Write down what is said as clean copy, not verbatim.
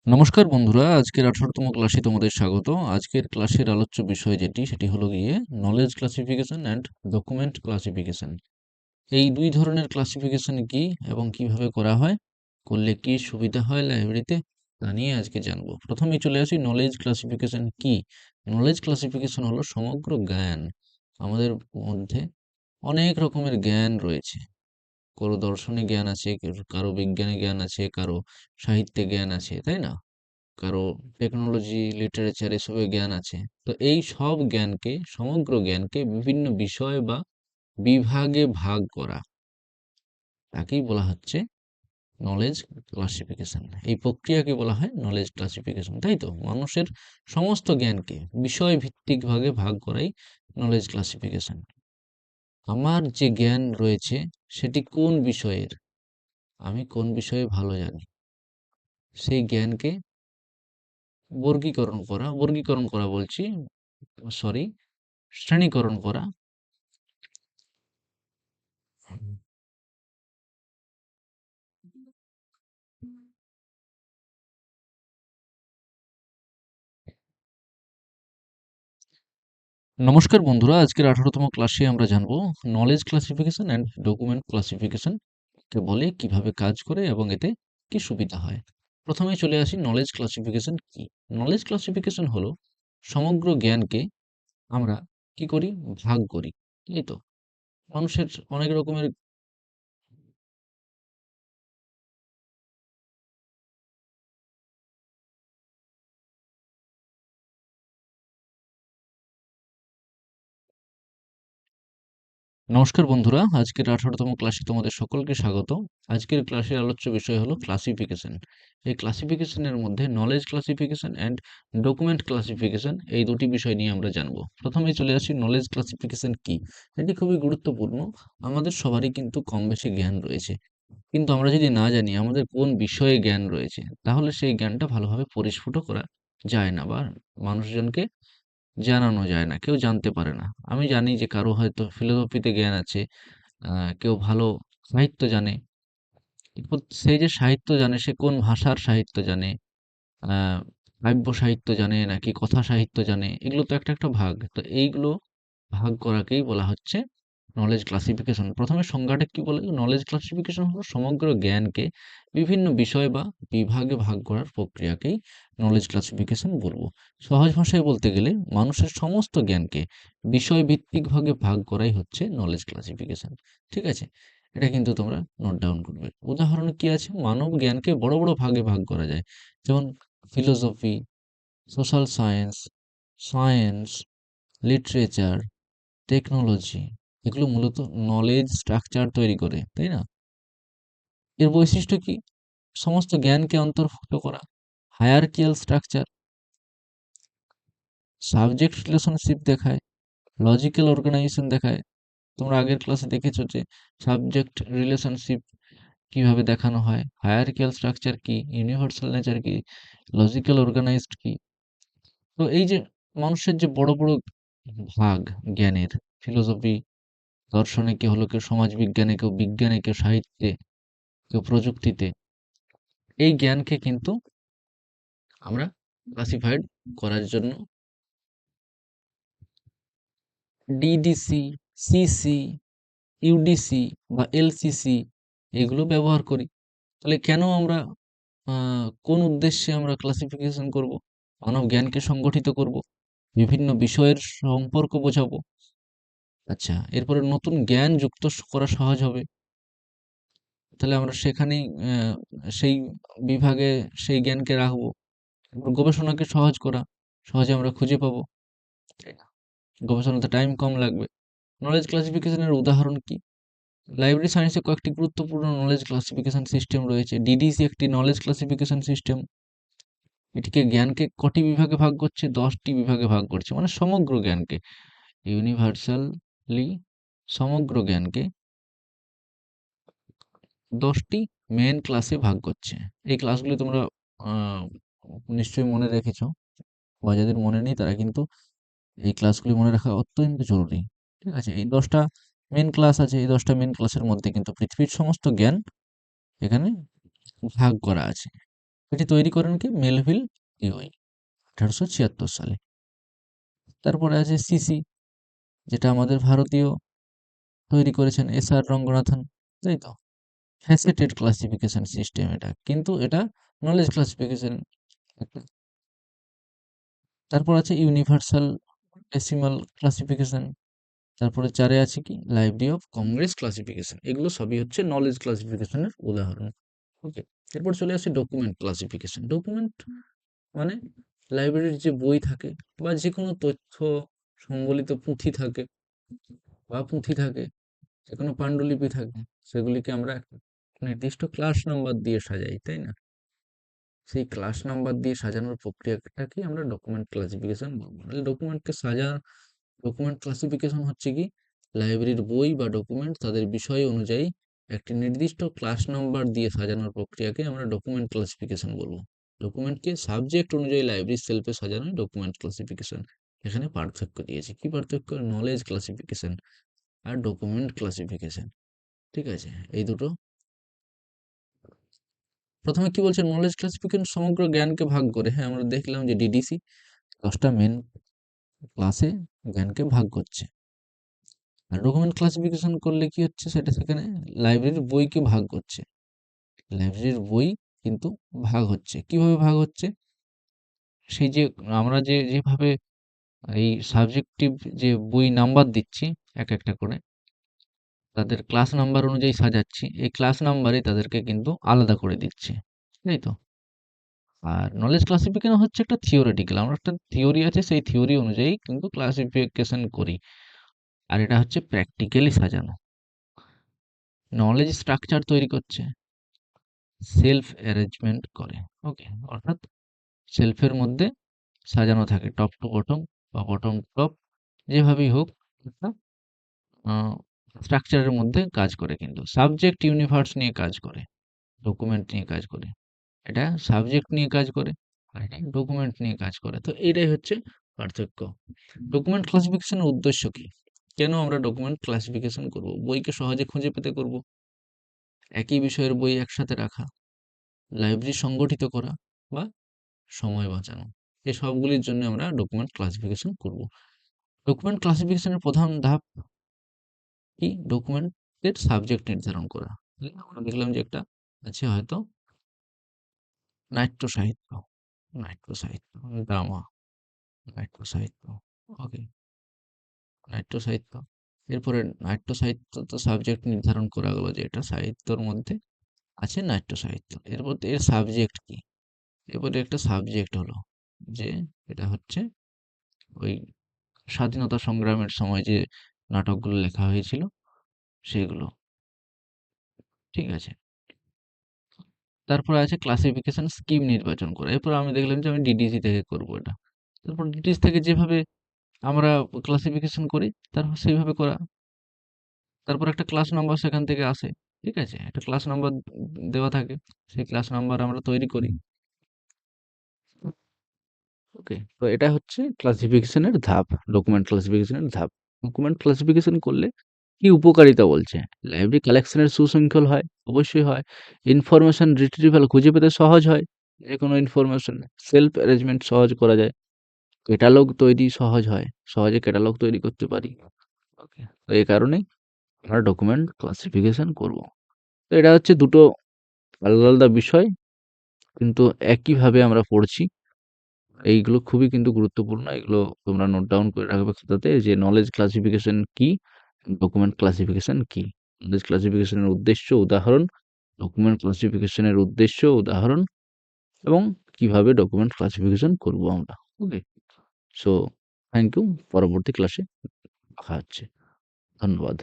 নমস্কার বন্ধুরা, আজকের 18তম ক্লাসে তোমাদের স্বাগত। আজকের ক্লাসের আলোচ্য বিষয় সেটি হলো গিয়ে knowledge classification and document classification. এই দুই ধরনের ক্লাসিফিকেশন কি এবং কিভাবে করা হয়, করলে কি সুবিধা হয় লাইব্রেরিতে, তা নিয়ে আজকে জানবো। প্রথমেই চলে আসি, নলেজ ক্লাসিফিকেশন কি। নলেজ ক্লাসিফিকেশন হলো সমগ্র জ্ঞান। আমাদের মধ্যে অনেক রকমের জ্ঞান রয়েছে। কারো দর্শনে জ্ঞান আছে, কারো বিজ্ঞানে জ্ঞান আছে, কারো সাহিত্যে জ্ঞান আছে, তাই না? কারো টেকনোলজি, লিটারেচার এসবে জ্ঞান আছে। তো এই সব জ্ঞানকে, সমগ্র জ্ঞানকে বিভিন্ন বিষয় বা বিভাগে ভাগ করা, তাকেই বলা হচ্ছে নলেজ ক্লাসিফিকেশন। এই প্রক্রিয়াকে বলা হয় নলেজ ক্লাসিফিকেশন, তাই তো? মানুষের সমস্ত জ্ঞানকে বিষয় ভিত্তিক ভাগে ভাগ করাই নলেজ ক্লাসিফিকেশন। আমার যে জ্ঞান রয়েছে সেটি কোন বিষয়ের, আমি কোন বিষয়ে ভালো জানি, সেই জ্ঞানকে বর্গীকরণ করা বলছি, সরি, শ্রেণীকরণ করা। নমস্কার বন্ধুরা, আজকের 18তম ক্লাসে আমরা জানবো knowledge classification and document classification কে বলে, কিভাবে কাজ করে এবং এতে কি সুবিধা হয়। প্রথমে চলে আসি, নলেজ ক্লাসিফিকেশন কি। নলেজ ক্লাসিফিকেশন হলো সমগ্র জ্ঞানকে আমরা কি করি, ভাগ করি, এই তো। মানুষের অনেক রকমের। নমস্কার বন্ধুরা, আজকের 18তম ক্লাসে তোমাদের সকলকে স্বাগত। আজকের ক্লাসের আলোচ্য বিষয় হলো ক্লাসিফিকেশন। এই ক্লাসিফিকেশনের মধ্যে knowledge classification and document classification, এই দুটি বিষয় নিয়ে আমরা জানবো। প্রথমেই চলে আসি, নলেজ ক্লাসিফিকেশন কি। এটি খুবই গুরুত্বপূর্ণ। আমাদের সবারই কিন্তু কম বেশি জ্ঞান রয়েছে, কিন্তু আমরা যদি না জানি আমাদের কোন বিষয়ে জ্ঞান রয়েছে, তাহলে সেই জ্ঞানটা ভালোভাবে পরিস্ফুট করা যায় না, বা মানুষজনকে জানানো যায় না, কেউ জানতে পারে না। আমি জানি যে কারো হয়তো ফিলোসফিতে জ্ঞান আছে, কেউ ভালো সাহিত্য জানে, কিন্তু সে যে সাহিত্য জানে, সে কোন ভাষার সাহিত্য জানে, আহ, কাব্য সাহিত্য জানে নাকি কথা সাহিত্য জানে, এগুলো তো একটা একটা ভাগ। তো এইগুলো ভাগ করাকেই বলা হচ্ছে নলেজ ক্লাসিফিকেশন। প্রথমে সংজ্ঞাটা কি বলে, নলেজ ক্লাসিফিকেশন হলো সমগ্র জ্ঞানকে বিভিন্ন বিষয় বা বিভাগে ভাগ করার প্রক্রিয়াকেই নলেজ ক্লাসিফিকেশন বলবো। সহজ ভাষায় বলতে গেলে মানুষের সমস্ত জ্ঞানকে বিষয় ভিত্তিক ভাগে ভাগ করাই হচ্ছে নলেজ ক্লাসিফিকেশন। ঠিক আছে, এটা কিন্তু তোমরা নোট ডাউন করবে। উদাহরণ কি আছে, মানব জ্ঞানকে বড় বড় ভাগে ভাগ করা যায়, যেমন philosophy, social science, science, literature, technology. এগুলো মূলত নলেজ স্ট্রাকচার তৈরি করে, তাই না? এর বৈশিষ্ট্য কি, সমস্ত জ্ঞানকে অন্তর্ভুক্ত করা, হায়ারকিয়াল স্ট্রাকচার, সাবজেক্ট রিলেশনশিপ দেখায়, লজিক্যাল অর্গানাইজেশন দেখায়। তোমরা আগের ক্লাসে দেখেছো যে সাবজেক্ট রিলেশনশিপ কিভাবে দেখানো হয়, হায়ারকিয়াল স্ট্রাকচার কি, ইউনিভার্সাল নেচার কি, লজিক্যাল অর্গানাইজড কি। তো এই যে মানুষের যে বড় বড় ভাগ জ্ঞানের, ফিলোসফি, দর্শনে কেউ হলো, কেউ সমাজ বিজ্ঞানে, কেউ বিজ্ঞানে, কেউ সাহিত্যে, কেউ প্রযুক্তিতে, এই জ্ঞানকে কিন্তু আমরা ক্লাসিফাইড করার জন্য ডিডিসি, সিসি, ইউডিসি বা এলসিসি এগুলো ব্যবহার করি। তাহলে কেন আমরা, কোন উদ্দেশ্যে আমরা ক্লাসিফিকেশন করব? মানব জ্ঞানকে সংগঠিত করব, বিভিন্ন বিষয়ের সম্পর্ক বোঝাবো। আচ্ছা, এরপরে নতুন জ্ঞান যুক্ত করা সহজ হবে। তাহলে আমরা সেখানেই সেই বিভাগে সেই জ্ঞানকে রাখবো। তারপর গবেষণাকে সহজ করা, সহজে আমরা খুঁজে পাবো, তাই না? গবেষণাতে টাইম কম লাগবে। নলেজ ক্লাসিফিকেশনের উদাহরণ কি? লাইব্রেরি সায়েন্সে কয়েকটি গুরুত্বপূর্ণ নলেজ ক্লাসিফিকেশন সিস্টেম রয়েছে। ডিডিসি একটি নলেজ ক্লাসিফিকেশন সিস্টেম। এটিকে জ্ঞানকে কটি বিভাগে ভাগ করছে, 10টি বিভাগে ভাগ করছে, মানে সমগ্র জ্ঞানকে, ইউনিভার্সালি সমগ্র জ্ঞানকে 10টি মেন ক্লাসে ভাগ করছে। এই ক্লাসগুলি তোমরা আহ, নিশ্চয়ই মনে রেখেছো, বা যাদের মনে নেই তারা কিন্তু এই ক্লাসগুলি মনে রাখা অত্যন্ত জরুরি। ঠিক আছে, এই 10টা মেন ক্লাস আছে। এই 10টা মেন ক্লাসের মধ্যে কিন্তু পৃথিবীর সমস্ত জ্ঞান এখানে ভাগ করা আছে। এটি তৈরি করেন কি মেলভিল ডিউই 1876 সালে। তারপরে আছে সিসি, যেটা আমাদের ভারতীয় তৈরি করেছেন এস.আর. রঙ্গনাথন, তাই তো? ফ্যাসেটেড ক্লাসিফিকেশন সিস্টেম এটা, কিন্তু এটা নলেজ ক্লাসিফিকেশন একটা। তারপর আছে ইউনিভার্সাল ডেসিমাল ক্লাসিফিকেশন। তারপরে 4 এ আছে কি লাইব্রেরি অফ কংগ্রেস ক্লাসিফিকেশন। এগুলো সবই হচ্ছে নলেজ ক্লাসিফিকেশনের উদাহরণ। ওকে, এরপর চলে আসি ডকুমেন্ট ক্লাসিফিকেশন। ডকুমেন্ট মানে লাইব্রেরির যে বই থাকে বা যে কোনো তথ্য সম্বলিত পুঁথি থাকে যে কোনো পাণ্ডুলিপি থাকে, সেগুলিকে আমরা একটা নির্দিষ্ট ক্লাস নাম্বার দিয়ে সাজাই, তাই না? সেই ক্লাস নাম্বার দিয়ে সাজানোর প্রক্রিয়াটাকে আমরা ডকুমেন্ট ক্লাসিফিকেশন বলবো। ডকুমেন্ট ক্লাসিফিকেশন হচ্ছে কি লাইব্রেরির বই বা ডকুমেন্ট তাদের বিষয় অনুযায়ী একটি নির্দিষ্ট ক্লাস নাম্বার দিয়ে সাজানোর প্রক্রিয়াকে আমরা ডকুমেন্ট ক্লাসিফিকেশন বলবো। ডকুমেন্টকে সাবজেক্ট অনুযায়ী লাইব্রেরি সেলফে সাজানো ডকুমেন্ট ক্লাসিফিকেশন। এখানে পার্থক্য দিয়েছি, কি পার্থক্য? নলেজ ক্লাসিফিকেশন আর ডকুমেন্ট ক্লাসিফিকেশন, ঠিক আছে? এই দুটো। প্রথমে কি বলছে, নলেজ ক্লাসিফিকেশন সমগ্র জ্ঞানকে ভাগ করে। হ্যাঁ, আমরা দেখলাম যে ডিডিসি 10টা মেন ক্লাসে জ্ঞানকে ভাগ করছে। আর ডকুমেন্ট ক্লাসিফিকেশন করলে কি হচ্ছে, সেটা সেখানে লাইব্রেরির বইকে ভাগ করছে। লাইব্রেরির বই কিন্তু ভাগ হচ্ছে, কিভাবে ভাগ হচ্ছে? সেই যে আমরা যেভাবে এই সাবজেক্টিভ যে বই নাম্বার দিচ্ছি এক একটা করে, তাদের ক্লাস নাম্বার অনুযায়ী সাজাচ্ছি, এই ক্লাস নাম্বারই তাদেরকে কিন্তু আলাদা করে দিচ্ছে, তাই তো? আর নলেজ ক্লাসিফিকেশন হচ্ছে একটা থিওরিটিক্যাল, আমরা একটা থিওরি আছে, সেই থিওরি অনুযায়ী কিন্তু ক্লাসিফিকেশন করি। আর এটা হচ্ছে প্র্যাকটিক্যালি সাজানো। নলেজ স্ট্রাকচার তৈরি করছে, সেলফ অ্যারেঞ্জমেন্ট করে। ওকে, অর্থাৎ সেলফের মধ্যে সাজানো থাকে টপ টু বটম বা বটম টু টপ, যেভাবেই হোক একটা স্ট্রাকচারের মধ্যে কাজ করে। কিন্তু সাবজেক্ট ইউনিভার্স নিয়ে কাজ করে, ডকুমেন্ট নিয়ে কাজ করে। এটা সাবজেক্ট নিয়ে কাজ করে আর এটা ডকুমেন্ট নিয়ে কাজ করে। তো এটাই হচ্ছে পার্থক্য। ডকুমেন্ট ক্লাসিফিকেশনের উদ্দেশ্য কি? কেন আমরা ডকুমেন্ট ক্লাসিফিকেশন করব? বইকে সহজে খুঁজে পেতে করব, একই বিষয়ের বই একসাথে রাখা, লাইব্রেরি সংগঠিত করা বা সময় বাঁচানো, এই সবগুলির জন্য আমরা ডকুমেন্ট ক্লাসিফিকেশন করব। ডকুমেন্ট ক্লাসিফিকেশনের প্রধান ধাপ কি? ডকুমেন্টের সাবজেক্ট নির্ধারণ করা। আমরা দেখলাম যে একটা আছে হয়তো নাট্য সাহিত্য, ড্রামা, নাট্য সাহিত্য। ওকে, নাট্য সাহিত্য। এরপরে নাট্য সাহিত্য তো সাবজেক্ট নির্ধারণ করা গেল যে এটা সাহিত্যর মধ্যে আছে নাট্য সাহিত্য। এরপর এর সাবজেক্ট কি? এরপরে একটা সাবজেক্ট হলো যে এটা হচ্ছে ওই স্বাধীনতা সংগ্রামের সময় যে নাটকগুলো লেখা হয়েছিল সেগুলো, ঠিক আছে? তারপরে আছে ক্লাসিফিকেশন স্কিম নির্বাচন করা। এরপর আমি দেখলাম যে আমি ডিডিসি থেকে করব এটা। তারপর ডিডিসি থেকে যেভাবে আমরা ক্লাসিফিকেশন করি তারপর সেইভাবে করা। তারপর একটা ক্লাস নাম্বার সেখান থেকে আসে, ঠিক আছে? একটা ক্লাস নাম্বার দেওয়া থাকে, সেই ক্লাস নাম্বার আমরা তৈরি করি। ওকে, তো এটা হচ্ছে ক্লাসিফিকেশনের ধাপ, ডকুমেন্ট ক্লাসিফিকেশনের ধাপ। ডকুমেন্ট ক্লাসিফিকেশন করলে কি উপকারিতা বলছে? লাইব্রেরি কালেকশনের সুশৃঙ্খল হয়, অবশ্যই হয়। ইনফরমেশন রিট্রিভাল খুঁজে পেতে সহজ হয়, যে কোনো ইনফরমেশন। সেলফ অ্যারেঞ্জমেন্ট সহজ করা যায়, ক্যাটালগ তৈরি সহজ হয়, সহজে ক্যাটালগ তৈরি করতে পারি। ওকে, তো এই কারণেই আমরা ডকুমেন্ট ক্লাসিফিকেশন করব। তো এটা হচ্ছে দুটো আলাদা আলাদা বিষয়, কিন্তু একইভাবে আমরা পড়ছি। এইগুলো খুবই কিন্তু গুরুত্বপূর্ণ। এগুলো তোমরা নোট ডাউন করে রাখবে খাতাতে, যে নলেজ ক্লাসিফিকেশন কি, ডকুমেন্ট ক্লাসিফিকেশন কি। নলেজ ক্লাসিফিকেশনের উদ্দেশ্য, উদাহরণ, ডকুমেন্ট ক্লাসিফিকেশনের উদ্দেশ্য, উদাহরণ এবং কিভাবে ডকুমেন্ট ক্লাসিফিকেশন করব আমরা। ওকে, সো থ্যাংক ইউ। পরবর্তী ক্লাসে দেখা হচ্ছে। ধন্যবাদ।